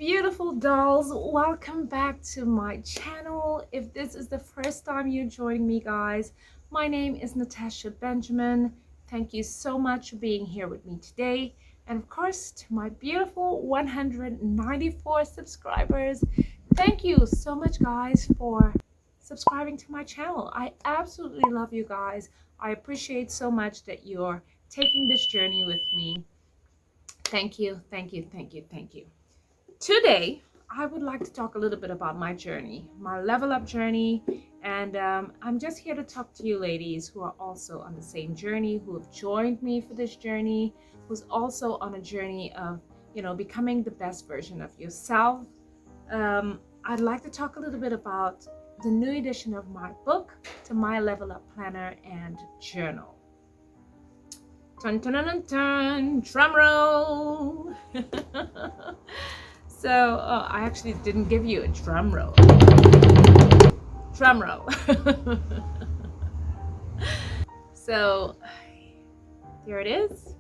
beautiful dolls, welcome back to my channel. If this is the first time you're joining me, guys, my name is Natasha Benjamin. Thank you so much for being here with me today. And of course, to my beautiful 194 subscribers, thank you so much, guys, for subscribing to my channel. I absolutely love you guys. I appreciate so much that you're taking this journey with me. Thank you, thank you, thank you, thank you. Today, I would like to talk a little bit about my journey, my level up journey, and I'm just here to talk to you ladies who are also on the same journey, who have joined me for this journey, who's also on a journey of, becoming the best version of yourself. I'd like to talk a little bit about the new edition of my book, to my Level Up Planner and Journal. Dun, dun, dun, dun, dun, drum roll. So, I actually didn't give you a drum roll. Drum roll. So, here it is.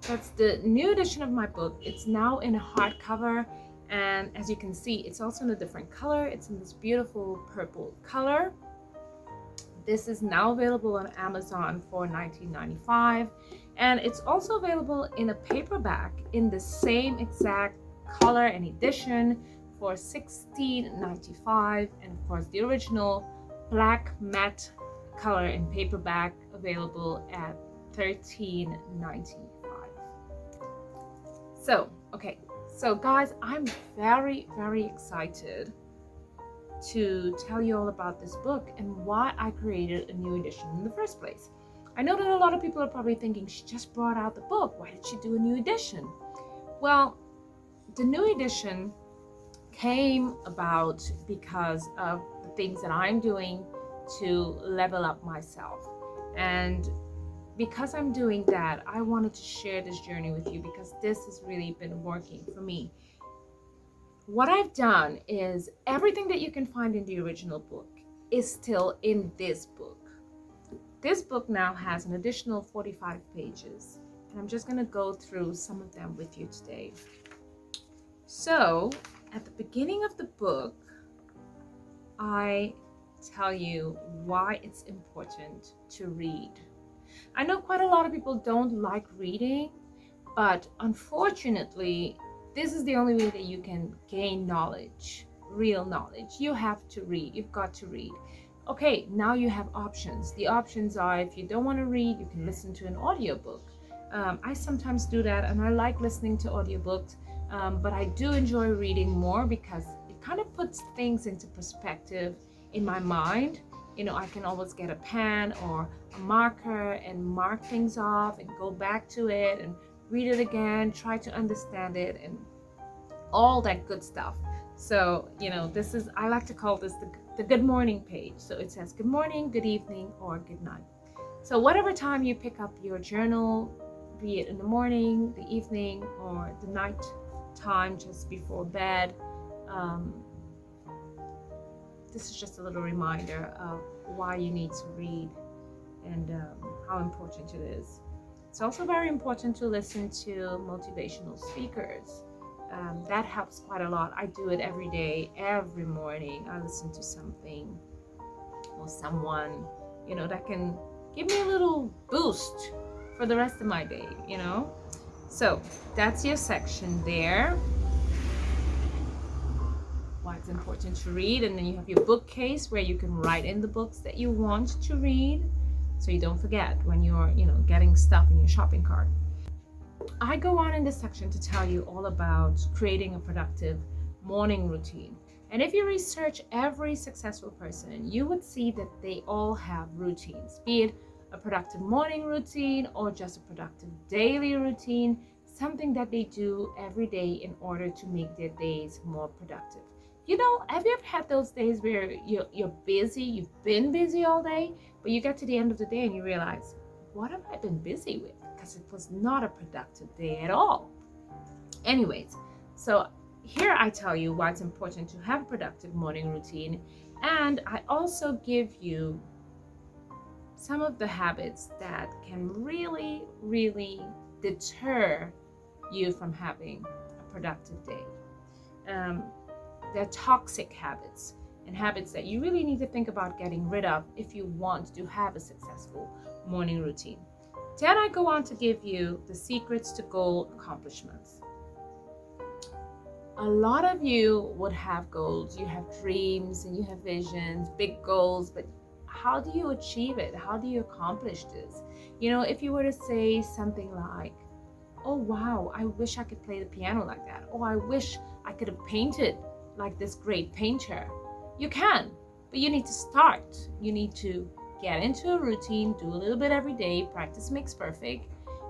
That's the new edition of my book. It's now in a hardcover, and as you can see, it's also in a different color. It's in this beautiful purple color. This is now available on Amazon for $19.95, and it's also available in a paperback in the same exact color and edition for $16.95, and of course the original black matte color and paperback available at $13.95. So guys, I'm very excited to tell you all about this book and why I created a new edition in the first place. I know that a lot of people are probably thinking, she just brought out the book, why did she do a new edition? Well, the new edition came about because of the things that I'm doing to level up myself. And because I'm doing that, I wanted to share this journey with you because this has really been working for me. What I've done is everything that you can find in the original book is still in this book. This book now has an additional 45 pages, and I'm just going to go through some of them with you today. So, at the beginning of the book, I tell you why it's important to read. I know quite a lot of people don't like reading, but unfortunately, this is the only way that you can gain knowledge, real knowledge. You have to read. You've got to read. Okay, now you have options. The options are, if you don't want to read, you can listen to an audiobook. I sometimes do that, and I like listening to audiobooks, but I do enjoy reading more because it kind of puts things into perspective in my mind. I can always get a pen or a marker and mark things off and go back to it and read it again, try to understand it, and all that good stuff. So, I like to call this the good morning page. So it says good morning, good evening, or good night. So whatever time you pick up your journal, be it in the morning, the evening, or the night time just before bed, this is just a little reminder of why you need to read and how important it is. It's also very important to listen to motivational speakers. That helps quite a lot. I do it every day, every morning. I listen to something or someone, that can give me a little boost for the rest of my day, So that's your section there. Why it's important to read. And then you have your bookcase where you can write in the books that you want to read, so you don't forget when you're getting stuff in your shopping cart. I go on in this section to tell you all about creating a productive morning routine. And if you research every successful person, you would see that they all have routines, be it a productive morning routine or just a productive daily routine, something that they do every day in order to make their days more productive. Have you ever had those days where you're busy, you've been busy all day, but you get to the end of the day and you realize, what have I been busy with? Because it was not a productive day at all. Anyways, so here I tell you why it's important to have a productive morning routine, and I also give you some of the habits that can really deter you from having a productive day. They're toxic habits and habits that you really need to think about getting rid of if you want to have a successful morning routine. Then I go on to give you the secrets to goal accomplishments. A lot of you would have goals, you have dreams and you have visions, big goals, but how do you achieve it? How do you accomplish this? If you were to say something like, oh wow, I wish I could play the piano like that. Oh, I wish I could have painted like this great painter. You can, but you need to start. You need to get into a routine, do a little bit every day. Practice makes perfect.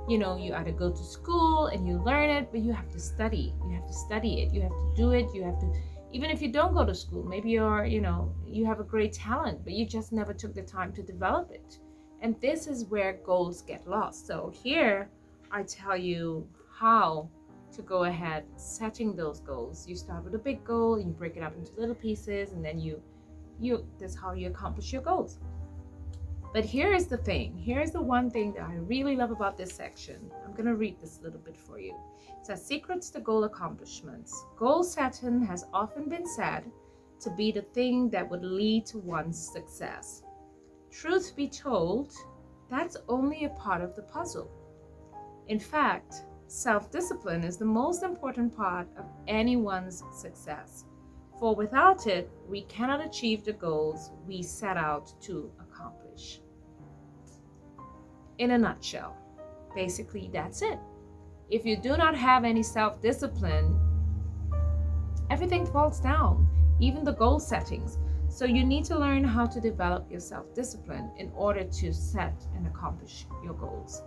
You either go to school and you learn it, but you have to study. You have to study it. You have to do it. You have to, even if you don't go to school, maybe you have a great talent, but you just never took the time to develop it. And this is where goals get lost. So here I tell you how to go ahead setting those goals. You start with a big goal, you break it up into little pieces, and then that's how you accomplish your goals. But here is the thing. Here's the one thing that I really love about this section. I'm going to read this a little bit for you. It says, secrets to goal accomplishments. Goal setting has often been said to be the thing that would lead to one's success. Truth be told, that's only a part of the puzzle. In fact, self-discipline is the most important part of anyone's success. For without it, we cannot achieve the goals we set out to accomplish. In a nutshell, basically that's it. If you do not have any self-discipline, everything falls down, even the goal settings. So you need to learn how to develop your self-discipline in order to set and accomplish your goals.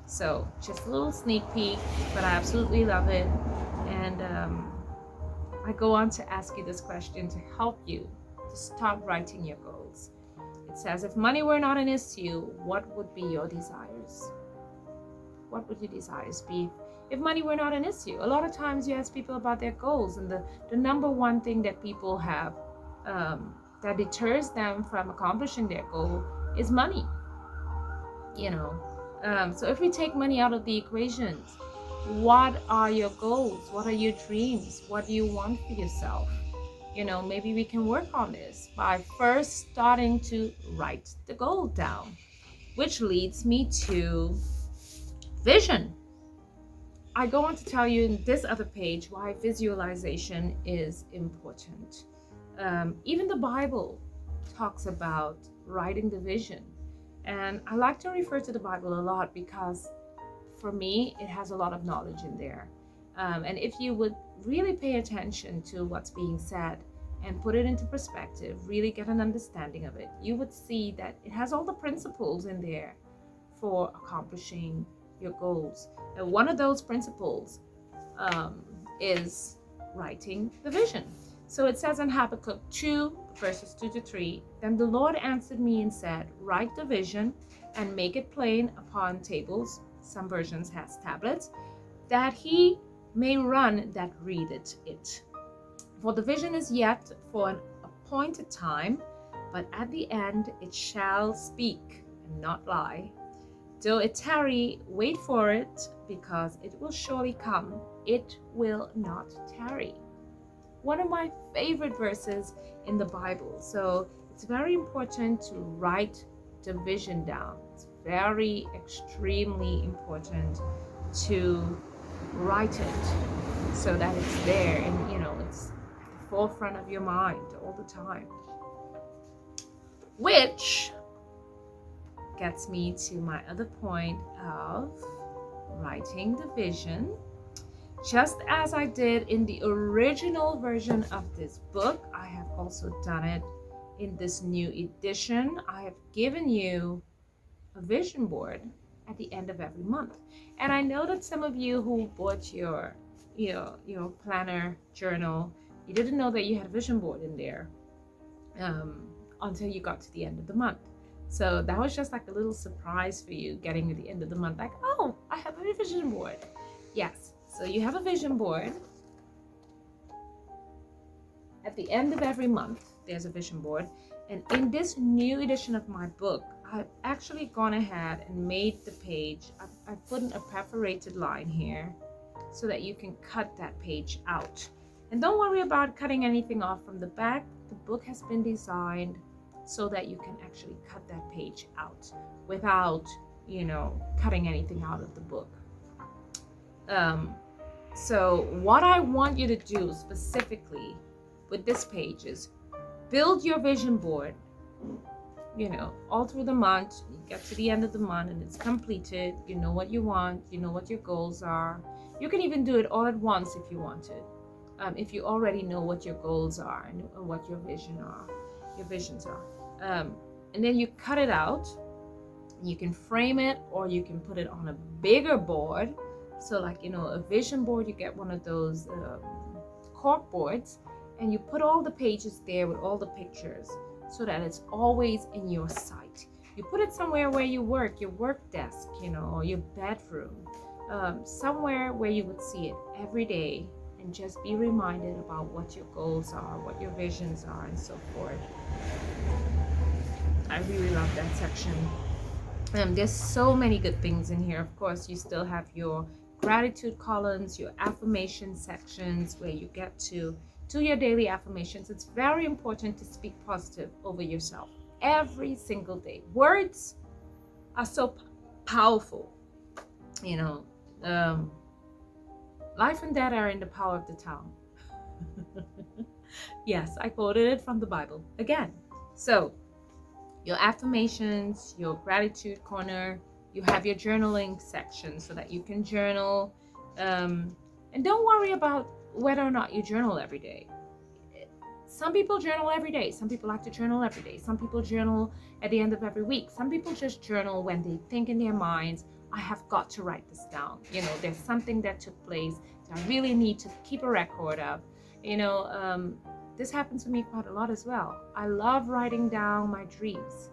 So just a little sneak peek, but I absolutely love it. And I go on to ask you this question to help you to start writing your goals. It says, if money were not an issue, what would be your desires? What would your desires be if money were not an issue? A lot of times you ask people about their goals, and the number one thing that people have that deters them from accomplishing their goal is money. So if we take money out of the equations, what are your goals? What are your dreams? What do you want for yourself? Maybe we can work on this by first starting to write the goal down, which leads me to vision. I go on to tell you in this other page why visualization is important. Even the Bible talks about writing the vision. And I like to refer to the Bible a lot because for me, it has a lot of knowledge in there. And if you would really pay attention to what's being said and put it into perspective, really get an understanding of it, you would see that it has all the principles in there for accomplishing your goals. And one of those principles is writing the vision. So it says in Habakkuk 2, verses 2-3, then the Lord answered me and said, write the vision and make it plain upon tables, some versions has tablets, that he may run that readeth it. For the vision is yet for an appointed time, but at the end it shall speak and not lie. Though it tarry, wait for it, because it will surely come. It will not tarry. One of my favorite verses in the Bible. So it's very important to write the vision down. It's very extremely important to write it so that it's there and it's at the forefront of your mind all the time. Which gets me to my other point of writing the vision. Just as I did in the original version of this book, I have also done it in this new edition. I have given you a vision board at the end of every month. And I know that some of you who bought your planner journal, you didn't know that you had a vision board in there until you got to the end of the month. So that was just like a little surprise for you, getting to the end of the month, like, oh, I have a vision board. Yes. So you have a vision board. At the end of every month, there's a vision board. And in this new edition of my book, I've actually gone ahead and made the page. I've put in a perforated line here so that you can cut that page out. And don't worry about cutting anything off from the back. The book has been designed so that you can actually cut that page out without, cutting anything out of the book. So what I want you to do specifically with this page is build your vision board, all through the month. You get to the end of the month and it's completed. You know what you want, you know what your goals are. You can even do it all at once if you want to. If you already know what your goals are and what your visions are. And then you cut it out. You can frame it, or you can put it on a bigger board. So like, a vision board, you get one of those cork boards, and you put all the pages there with all the pictures so that it's always in your sight. You put it somewhere where you work, your work desk, or your bedroom, somewhere where you would see it every day, and just be reminded about what your goals are, what your visions are, and so forth. I really love that section. There's so many good things in here. Of course, you still have your gratitude columns, your affirmation sections, where you get to do your daily affirmations. It's very important to speak positive over yourself every single day. Words are so powerful. Life and death are in the power of the tongue. Yes, I quoted it from the Bible again. So your affirmations, your gratitude corner, you have your journaling section so that you can journal. And don't worry about whether or not you journal every day. Some people journal every day. Some people like to journal every day. Some people journal at the end of every week. Some people just journal when they think in their minds, I have got to write this down. There's something that took place that I really need to keep a record of. This happens to me quite a lot as well. I love writing down my dreams.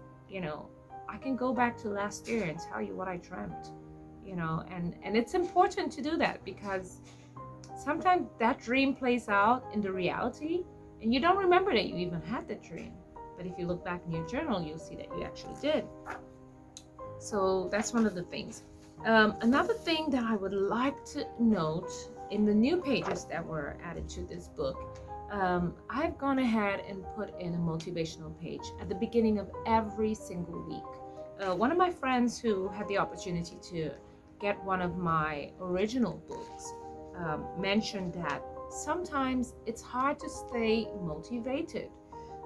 I can go back to last year and tell you what I dreamt, and it's important to do that, because sometimes that dream plays out in the reality and you don't remember that you even had that dream. But if you look back in your journal, you'll see that you actually did. So that's one of the things. Another thing that I would like to note in the new pages that were added to this book, I've gone ahead and put in a motivational page at the beginning of every single week. One of my friends who had the opportunity to get one of my original books mentioned that sometimes it's hard to stay motivated.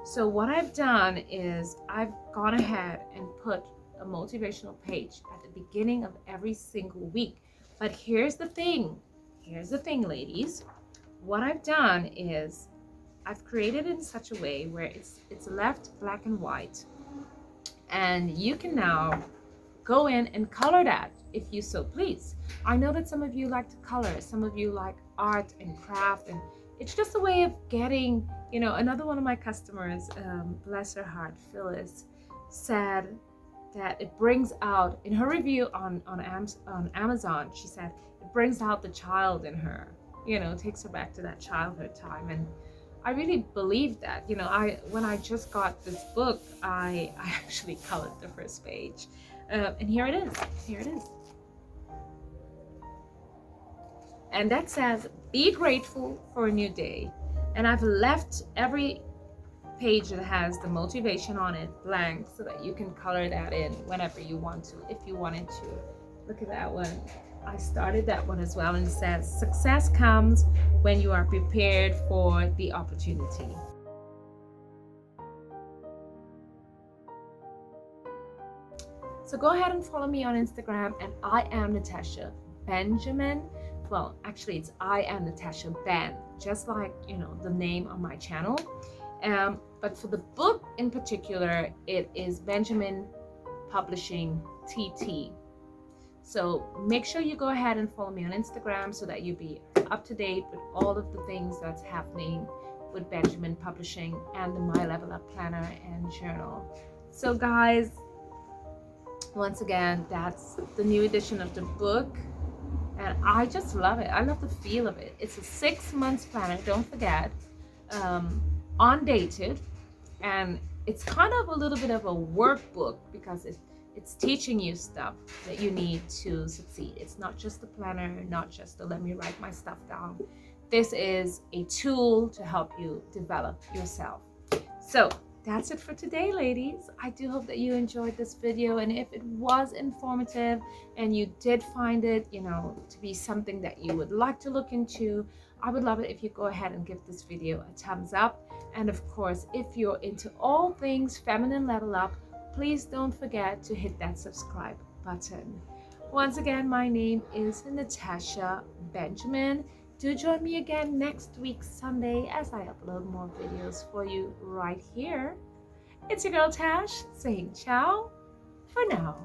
So what I've done is I've gone ahead and put a motivational page at the beginning of every single week. But here's the thing, ladies. What I've done is I've created it in such a way where it's left black and white, and you can now go in and color that if you so please. I know that some of you like to color, some of you like art and craft, and it's just a way of getting, another one of my customers, bless her heart, Phyllis, said that it brings out, in her review on Amazon, she said it brings out the child in her, takes her back to that childhood time. And I really believe that. When I just got this book, I actually colored the first page, and here it is. And that says, be grateful for a new day. And I've left every page that has the motivation on it blank so that you can color that in whenever you want to, if you wanted to. Look at that one. I started that one as well, and it says, success comes when you are prepared for the opportunity. So go ahead and follow me on Instagram, and I am Natasha Benjamin. Well, actually it's I am Natasha Ben, just like, the name on my channel. But for the book in particular, it is Benjamin Publishing TT. So make sure you go ahead and follow me on Instagram so that you'll be up to date with all of the things that's happening with Benjamin Publishing and the My Level Up Planner and Journal. So guys, once again, that's the new edition of the book. And I just love it. I love the feel of it. It's a 6 months planner, don't forget, undated. And it's kind of a little bit of a workbook because it's teaching you stuff that you need to succeed. It's not just a planner, not just a let me write my stuff down. this is a tool to help you develop yourself. So that's it for today, ladies. I do hope that you enjoyed this video, and if it was informative and you did find it, to be something that you would like to look into, I would love it if you go ahead and give this video a thumbs up. And of course, if you're into all things feminine level up, please don't forget to hit that subscribe button. Once again, my name is Natasha Benjamin. Do join me again next week, Sunday, as I upload more videos for you right here. It's your girl Tash saying ciao for now.